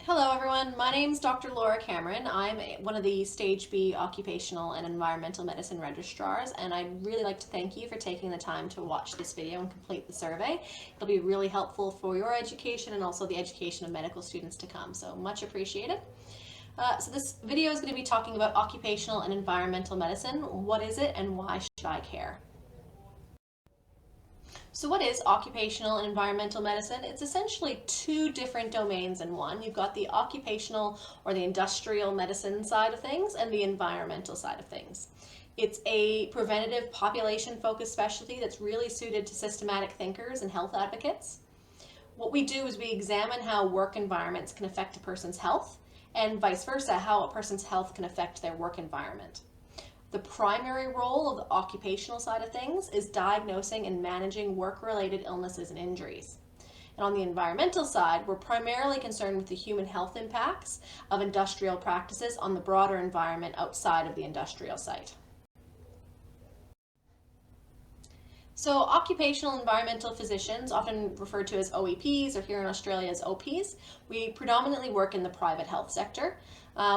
Hello everyone, my name is Dr. Laura Cameron. I'm one of the Stage B Occupational and Environmental Medicine registrars, and I'd really like to thank you for taking the time to watch this video and complete the survey. It'll be really helpful for your education and also the education of medical students to come, so much appreciated. So this video is going to be talking about occupational and environmental medicine. What is it and why should I care? So what is occupational and environmental medicine? It's essentially two different domains in one. You've got the occupational or the industrial medicine side of things and the environmental side of things. It's a preventative population-focused specialty that's really suited to systematic thinkers and health advocates. What we do is we examine how work environments can affect a person's health and vice versa, how a person's health can affect their work environment. The primary role of the occupational side of things is diagnosing and managing work-related illnesses and injuries. And on the environmental side, we're primarily concerned with the human health impacts of industrial practices on the broader environment outside of the industrial site. So occupational environmental physicians, often referred to as OEPs or here in Australia as OPs, we predominantly work in the private health sector.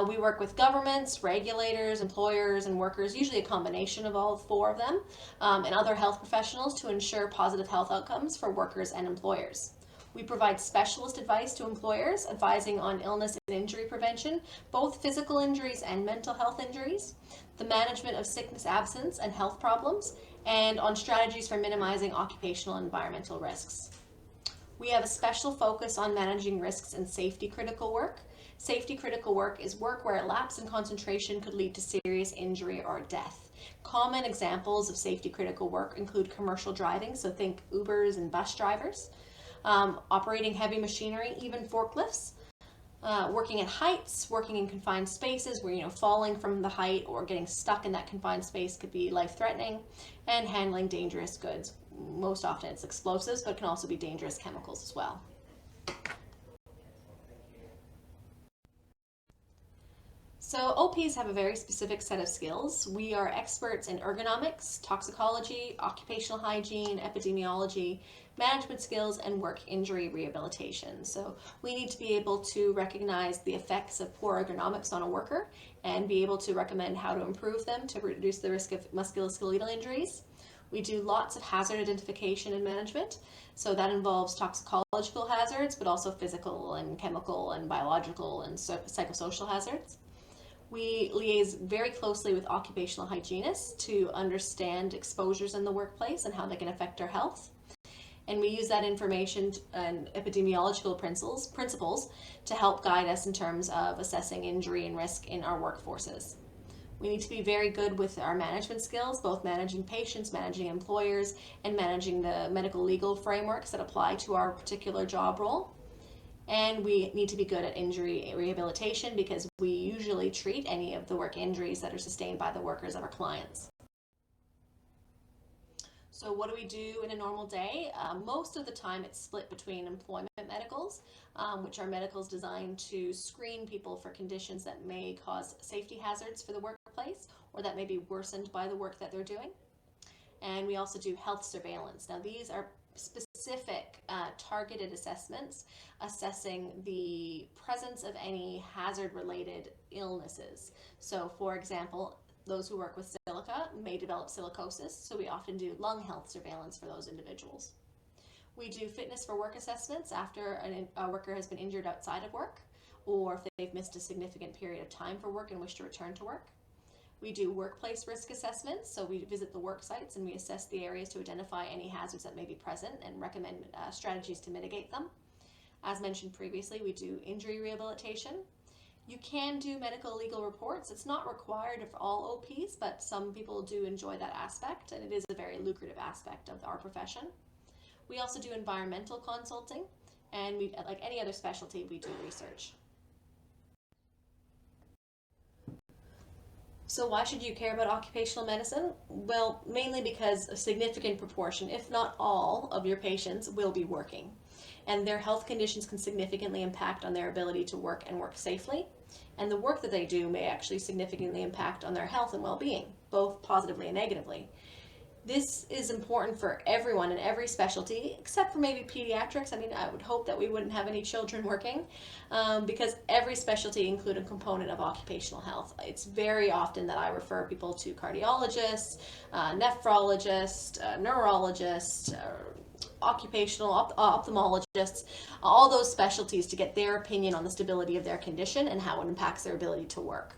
We work with governments, regulators, employers, and workers, usually a combination of all four of them, and other health professionals to ensure positive health outcomes for workers and employers. We provide specialist advice to employers, advising on illness and injury prevention, both physical injuries and mental health injuries, the management of sickness absence and health problems, and on strategies for minimizing occupational and environmental risks. We have a special focus on managing risks in safety critical work. Safety critical work is work where a lapse in concentration could lead to serious injury or death. Common examples of safety critical work include commercial driving, so think Ubers and bus drivers, operating heavy machinery, even forklifts, working at heights, working in confined spaces where falling from the height or getting stuck in that confined space could be life-threatening, and handling dangerous goods. Most often it's explosives, but it can also be dangerous chemicals as well. So OPs have a very specific set of skills. We are experts in ergonomics, toxicology, occupational hygiene, epidemiology, management skills, and work injury rehabilitation. So we need to be able to recognize the effects of poor ergonomics on a worker and be able to recommend how to improve them to reduce the risk of musculoskeletal injuries. We do lots of hazard identification and management. So that involves toxicological hazards, but also physical and chemical and biological and psychosocial hazards. We liaise very closely with occupational hygienists to understand exposures in the workplace and how they can affect our health. And we use that information and epidemiological principles to help guide us in terms of assessing injury and risk in our workforces. We need to be very good with our management skills, both managing patients, managing employers, and managing the medical legal frameworks that apply to our particular job role. And we need to be good at injury rehabilitation because we usually treat any of the work injuries that are sustained by the workers of our clients. So what do we do in a normal day? Most of the time it's split between employment medicals, which are medicals designed to screen people for conditions that may cause safety hazards for the workplace or that may be worsened by the work that they're doing. And we also do health surveillance. Now these are specific targeted assessments assessing the presence of any hazard-related illnesses. So for example, those who work with silica may develop silicosis, so we often do lung health surveillance for those individuals. We do fitness for work assessments after a worker has been injured outside of work or if they've missed a significant period of time for work and wish to return to work. We do workplace risk assessments, so we visit the work sites and we assess the areas to identify any hazards that may be present and recommend strategies to mitigate them. As mentioned previously, we do injury rehabilitation. You can do medical legal reports. It's not required for all OPs, but some people do enjoy that aspect, and it is a very lucrative aspect of our profession. We also do environmental consulting, and like any other specialty, we do research. So why should you care about occupational medicine? Well, mainly because a significant proportion, if not all, of your patients will be working. And their health conditions can significantly impact on their ability to work and work safely. And the work that they do may actually significantly impact on their health and well-being, both positively and negatively. This is important for everyone in every specialty, except for maybe pediatrics. I mean, I would hope that we wouldn't have any children working, because every specialty includes a component of occupational health. It's very often that I refer people to cardiologists, nephrologists, neurologists, occupational ophthalmologists, all those specialties to get their opinion on the stability of their condition and how it impacts their ability to work.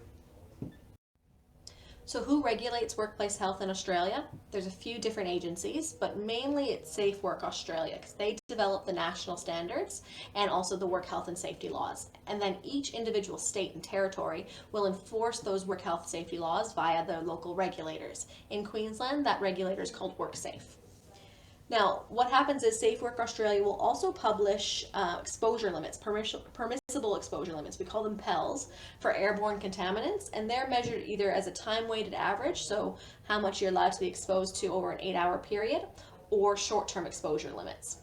So who regulates workplace health in Australia? There's a few different agencies, but mainly it's Safe Work Australia, because they develop the national standards and also the work health and safety laws. And then each individual state and territory will enforce those work health safety laws via their local regulators. In Queensland, that regulator is called WorkSafe. Now, what happens is Safe Work Australia will also publish exposure limits, permissible exposure limits. We call them PELs, for airborne contaminants, and they're measured either as a time-weighted average, so how much you're allowed to be exposed to over an 8-hour period, or short-term exposure limits.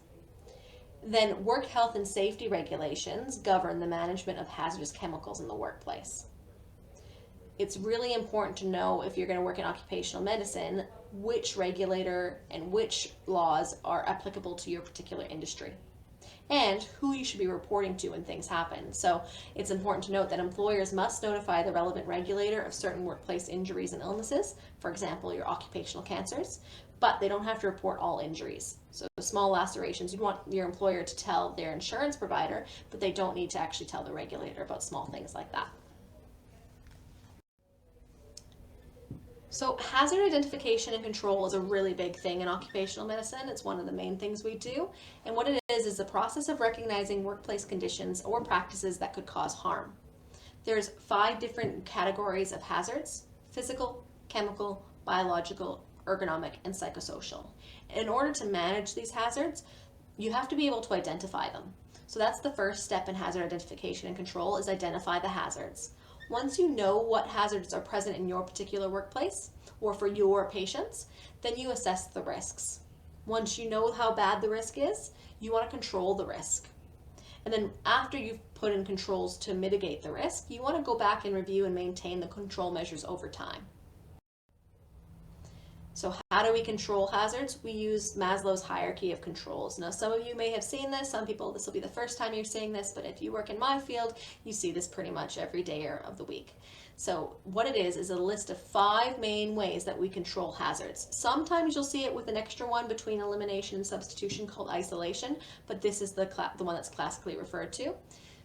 Then work health and safety regulations govern the management of hazardous chemicals in the workplace. It's really important to know, if you're going to work in occupational medicine, which regulator and which laws are applicable to your particular industry, and who you should be reporting to when things happen. So it's important to note that employers must notify the relevant regulator of certain workplace injuries and illnesses, for example, your occupational cancers, but they don't have to report all injuries. So small lacerations, you want your employer to tell their insurance provider, but they don't need to actually tell the regulator about small things like that. So hazard identification and control is a really big thing in occupational medicine. It's one of the main things we do. And what it is the process of recognizing workplace conditions or practices that could cause harm. There's 5 different categories of hazards: physical, chemical, biological, ergonomic, and psychosocial. In order to manage these hazards, you have to be able to identify them. So that's the first step in hazard identification and control, is identify the hazards. Once you know what hazards are present in your particular workplace or for your patients, then you assess the risks. Once you know how bad the risk is, you want to control the risk. And then after you've put in controls to mitigate the risk, you want to go back and review and maintain the control measures over time. So how do we control hazards? We use Maslow's hierarchy of controls. Now, some of you may have seen this. Some people, this will be the first time you're seeing this, but if you work in my field, you see this pretty much every day of the week. So what it is a list of 5 main ways that we control hazards. Sometimes you'll see it with an extra one between elimination and substitution called isolation, but this is the one that's classically referred to.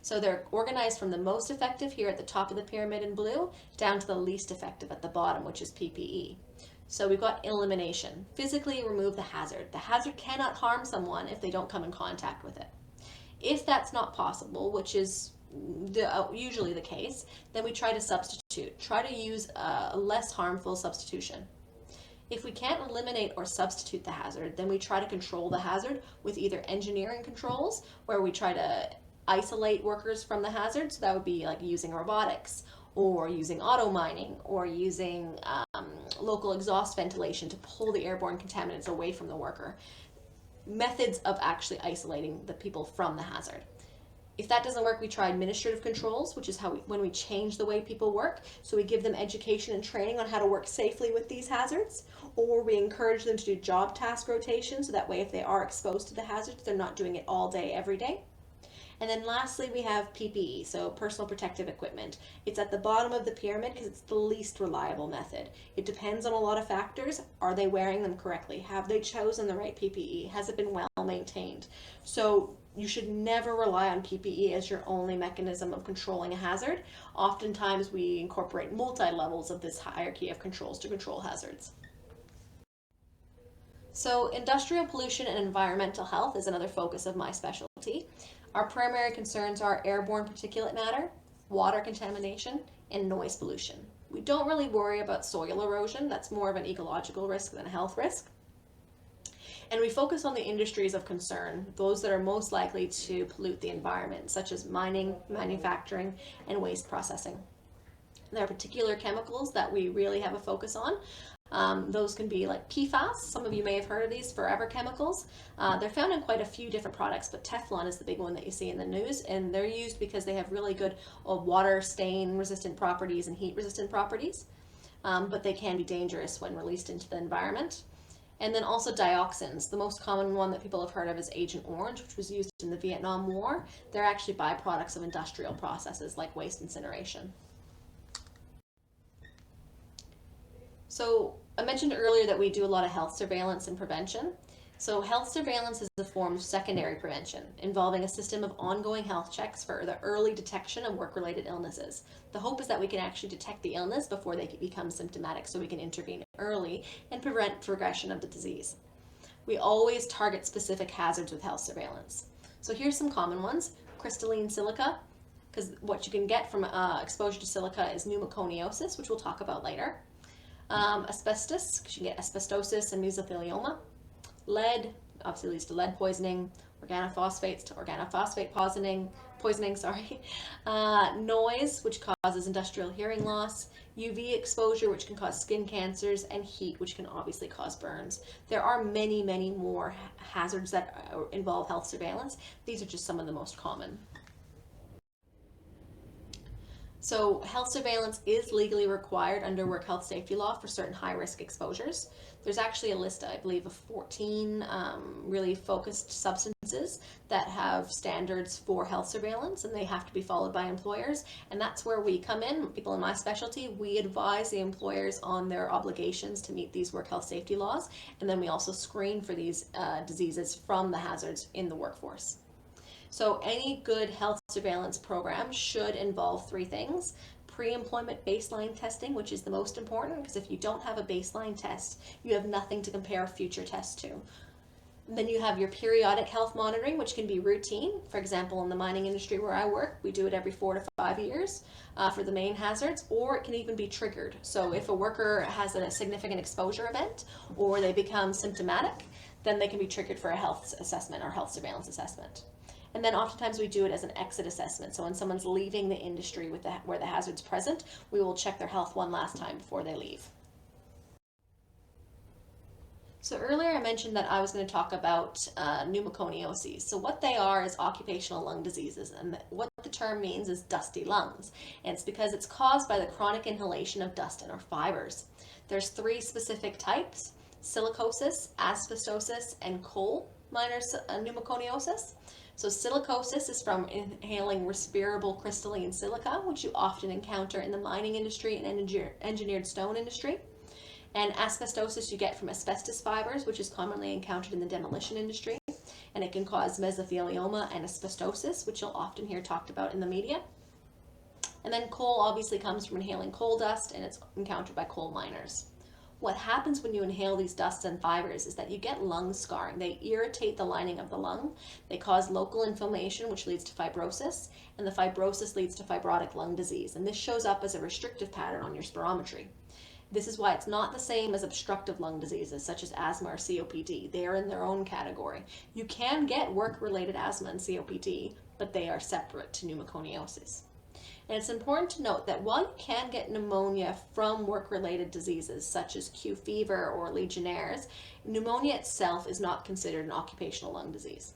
So they're organized from the most effective here at the top of the pyramid in blue down to the least effective at the bottom, which is PPE. So we've got elimination. Physically remove the hazard. The hazard cannot harm someone if they don't come in contact with it. If that's not possible, which is usually the case, then we try to substitute. Try to use a less harmful substitution. If we can't eliminate or substitute the hazard, then we try to control the hazard with either engineering controls, where we try to isolate workers from the hazard. So that would be like using robotics, or using auto mining, or using local exhaust ventilation to pull the airborne contaminants away from the worker. Methods of actually isolating the people from the hazard. If that doesn't work, we try administrative controls, which is when we change the way people work. So we give them education and training on how to work safely with these hazards, or we encourage them to do job task rotation, so that way if they are exposed to the hazards, they're not doing it all day, every day. And then lastly, we have PPE, so personal protective equipment. It's at the bottom of the pyramid because it's the least reliable method. It depends on a lot of factors. Are they wearing them correctly? Have they chosen the right PPE? Has it been well maintained? So you should never rely on PPE as your only mechanism of controlling a hazard. Oftentimes we incorporate multi-levels of this hierarchy of controls to control hazards. So industrial pollution and environmental health is another focus of my specialty. Our primary concerns are airborne particulate matter, water contamination, and noise pollution. We don't really worry about soil erosion. That's more of an ecological risk than a health risk. And we focus on the industries of concern, those that are most likely to pollute the environment, such as mining, manufacturing, and waste processing. There are particular chemicals that we really have a focus on. Those can be like PFAS. Some of you may have heard of these, forever chemicals. They're found in quite a few different products, but Teflon is the big one that you see in the news, and they're used because they have really good water stain resistant properties and heat resistant properties, but they can be dangerous when released into the environment. And then also dioxins. The most common one that people have heard of is Agent Orange, which was used in the Vietnam War. They're actually byproducts of industrial processes like waste incineration. So I mentioned earlier that we do a lot of health surveillance and prevention. So health surveillance is a form of secondary prevention involving a system of ongoing health checks for the early detection of work-related illnesses. The hope is that we can actually detect the illness before they become symptomatic so we can intervene early and prevent progression of the disease. We always target specific hazards with health surveillance. So here's some common ones. Crystalline silica, because what you can get from exposure to silica is pneumoconiosis, which we'll talk about later. Asbestos, because you can get asbestosis and mesothelioma. Lead, obviously leads to lead poisoning. Organophosphates to organophosphate poisoning. Noise, which causes industrial hearing loss. UV exposure, which can cause skin cancers, and heat, which can obviously cause burns. There are many, many more hazards that involve health surveillance. These are just some of the most common. So health surveillance is legally required under work health safety law for certain high-risk exposures. There's actually a list, I believe, of 14 really focused substances that have standards for health surveillance, and they have to be followed by employers. And that's where we come in. People in my specialty, we advise the employers on their obligations to meet these work health safety laws, and then we also screen for these diseases from the hazards in the workforce. So any good health surveillance program should involve three things. Pre-employment baseline testing, which is the most important, because if you don't have a baseline test, you have nothing to compare future tests to. And then you have your periodic health monitoring, which can be routine. For example, in the mining industry where I work, we do it every 4 to 5 years for the main hazards, or it can even be triggered. So if a worker has a significant exposure event or they become symptomatic, then they can be triggered for a health assessment or health surveillance assessment. And then oftentimes we do it as an exit assessment. So when someone's leaving the industry where the hazard's present, we will check their health one last time before they leave. So earlier I mentioned that I was going to talk about pneumoconioses. So what they are is occupational lung diseases, and what the term means is dusty lungs. And it's because it's caused by the chronic inhalation of dust and or fibers. There's 3 specific types: silicosis, asbestosis, and coal minor pneumoconiosis. So silicosis is from inhaling respirable crystalline silica, which you often encounter in the mining industry and engineered stone industry. And asbestosis you get from asbestos fibers, which is commonly encountered in the demolition industry. And it can cause mesothelioma and asbestosis, which you'll often hear talked about in the media. And then coal obviously comes from inhaling coal dust, and it's encountered by coal miners. What happens when you inhale these dusts and fibers is that you get lung scarring. They irritate the lining of the lung. They cause local inflammation, which leads to fibrosis, and the fibrosis leads to fibrotic lung disease. And this shows up as a restrictive pattern on your spirometry. This is why it's not the same as obstructive lung diseases such as asthma or COPD. They are in their own category. You can get work-related asthma and COPD, but they are separate to pneumoconiosis. And it's important to note that while you can get pneumonia from work-related diseases such as Q fever or Legionnaires, pneumonia itself is not considered an occupational lung disease.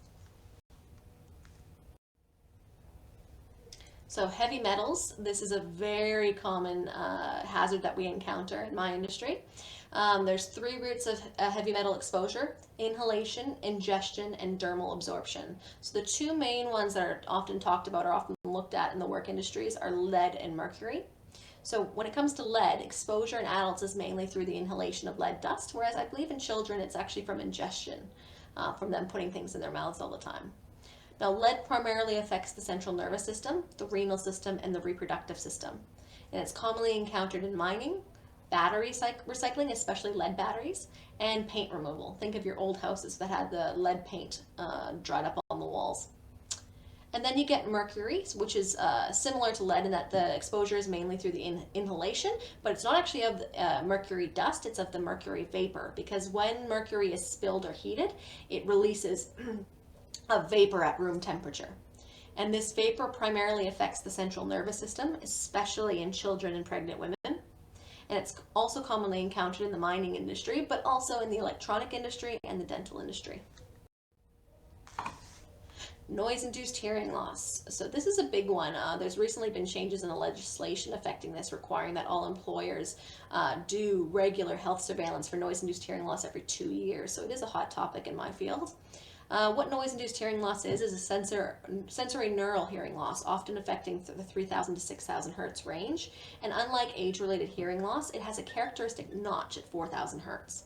So heavy metals, this is a very common hazard that we encounter in my industry. There's 3 routes of heavy metal exposure: inhalation, ingestion, and dermal absorption. So the 2 main ones that are often talked about or often looked at in the work industries are lead and mercury. So when it comes to lead, exposure in adults is mainly through the inhalation of lead dust, whereas I believe in children it's actually from ingestion, from them putting things in their mouths all the time. Now, lead primarily affects the central nervous system, the renal system, and the reproductive system. And it's commonly encountered in mining, battery recycling, especially lead batteries, and paint removal. Think of your old houses that had the lead paint dried up on the walls. And then you get mercury, which is similar to lead in that the exposure is mainly through the inhalation, but it's not actually of the mercury dust, it's of the mercury vapor, because when mercury is spilled or heated, it releases a vapor at room temperature. And this vapor primarily affects the central nervous system, especially in children and pregnant women. And it's also commonly encountered in the mining industry, but also in the electronic industry and the dental industry. Noise-induced hearing loss. So this is a big one. There's recently been changes in the legislation affecting this, requiring that all employers do regular health surveillance for noise-induced hearing loss every 2 years. So it is a hot topic in my field. What noise-induced hearing loss is a sensory neural hearing loss, often affecting the 3,000 to 6,000 hertz range. And unlike age-related hearing loss, it has a characteristic notch at 4,000 hertz.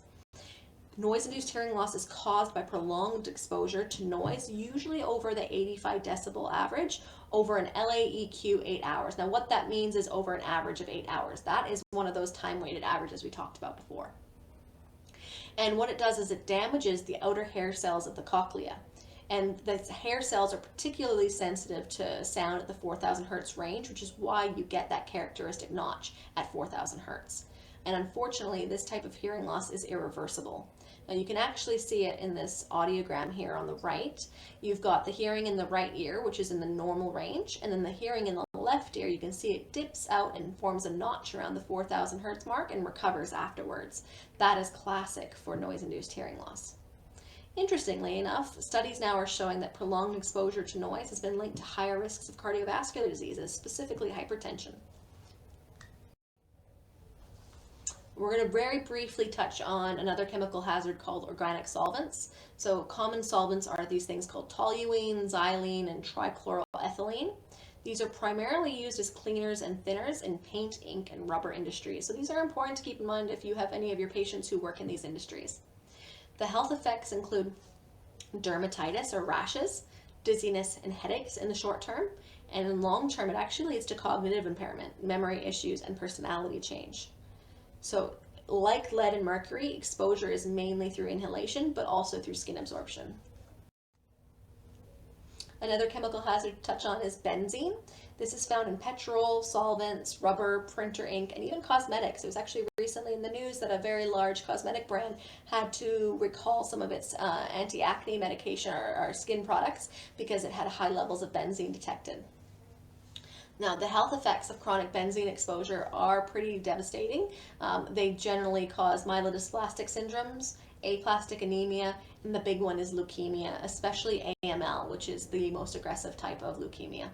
Noise-induced hearing loss is caused by prolonged exposure to noise, usually over the 85 decibel average, over an LAEQ 8 hours. Now what that means is over an average of 8 hours. That is one of those time-weighted averages we talked about before. And what it does is it damages the outer hair cells of the cochlea. And the hair cells are particularly sensitive to sound at the 4,000 hertz range, which is why you get that characteristic notch at 4,000 hertz. And unfortunately, this type of hearing loss is irreversible. Now you can actually see it in this audiogram here on the right. You've got the hearing in the right ear, which is in the normal range, and then the hearing in the left ear, you can see it dips out and forms a notch around the 4,000 hertz mark and recovers afterwards. That is classic for noise-induced hearing loss. Interestingly enough, studies now are showing that prolonged exposure to noise has been linked to higher risks of cardiovascular diseases, specifically hypertension. We're going to very briefly touch on another chemical hazard called organic solvents. So common solvents are these things called toluene, xylene, and trichloroethylene. These are primarily used as cleaners and thinners in paint, ink, and rubber industries. So these are important to keep in mind if you have any of your patients who work in these industries. The health effects include dermatitis or rashes, dizziness, and headaches in the short term. And in long term, it actually leads to cognitive impairment, memory issues, and personality change. So like lead and mercury, exposure is mainly through inhalation, but also through skin absorption. Another chemical hazard to touch on is benzene. This is found in petrol, solvents, rubber, printer ink, and even cosmetics. It was actually recently in the news that a very large cosmetic brand had to recall some of its anti-acne medication or skin products because it had high levels of benzene detected. Now, the health effects of chronic benzene exposure are pretty devastating. They generally cause myelodysplastic syndromes, aplastic anemia, and the big one is leukemia, especially AML, which is the most aggressive type of leukemia.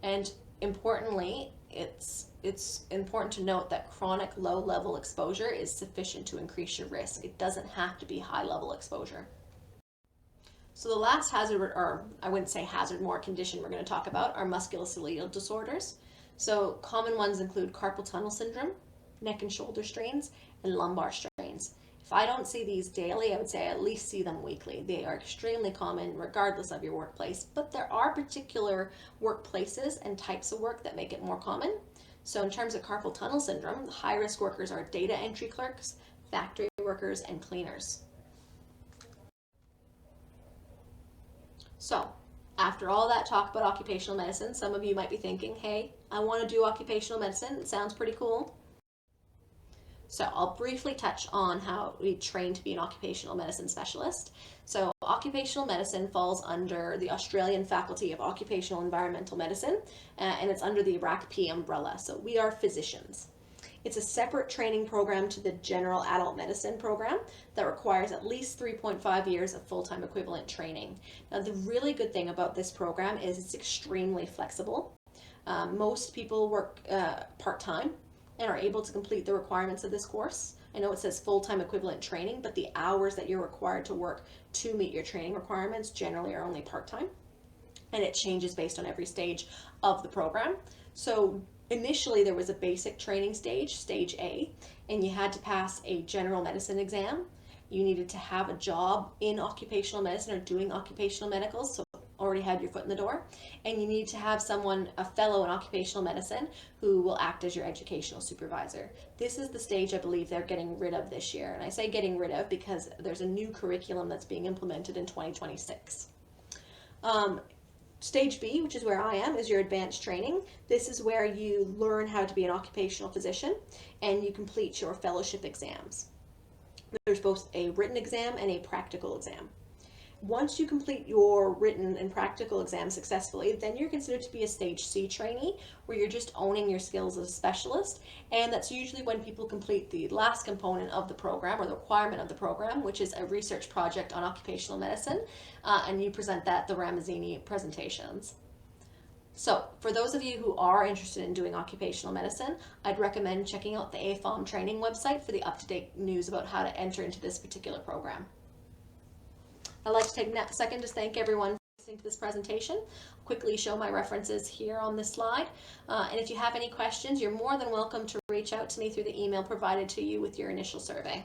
And importantly, it's important to note that chronic low-level exposure is sufficient to increase your risk. It doesn't have to be high-level exposure. So the last hazard, or I wouldn't say hazard, more condition we're going to talk about are musculoskeletal disorders. So common ones include carpal tunnel syndrome, neck and shoulder strains, and lumbar strains. If I don't see these daily, I would say I at least see them weekly. They are extremely common regardless of your workplace, but there are particular workplaces and types of work that make it more common. So in terms of carpal tunnel syndrome, the high-risk workers are data entry clerks, factory workers, and cleaners. So, after all that talk about occupational medicine, some of you might be thinking, hey, I want to do occupational medicine. It sounds pretty cool. So I'll briefly touch on how we train to be an occupational medicine specialist. So occupational medicine falls under the Australian Faculty of Occupational Environmental Medicine, and it's under the RACP umbrella. So we are physicians. It's a separate training program to the general adult medicine program that requires at least 3.5 years of full-time equivalent training. Now, the really good thing about this program is it's extremely flexible. Most people work part-time and are able to complete the requirements of this course. I know it says full-time equivalent training, but the hours that you're required to work to meet your training requirements generally are only part-time, and it changes based on every stage of the program. So initially there was a basic training stage, stage A, and you had to pass a general medicine exam. You needed to have a job in occupational medicine or doing occupational medicals, so already had your foot in the door, and you need to have someone, a fellow in occupational medicine, who will act as your educational supervisor. This is the stage I believe they're getting rid of this year, and I say getting rid of because there's a new curriculum that's being implemented in 2026. Stage B, which is where I am, is your advanced training. This is where you learn how to be an occupational physician and you complete your fellowship exams. There's both a written exam and a practical exam. Once you complete your written and practical exam successfully, then you're considered to be a Stage C trainee, where you're just owning your skills as a specialist. And that's usually when people complete the last component of the program, or the requirement of the program, which is a research project on occupational medicine, and you present that at the Ramazzini presentations. So, for those of you who are interested in doing occupational medicine, I'd recommend checking out the AFOM training website for the up-to-date news about how to enter into this particular program. I'd like to take a second to thank everyone for listening to this presentation. I'll quickly show my references here on this slide. And if you have any questions, you're more than welcome to reach out to me through the email provided to you with your initial survey.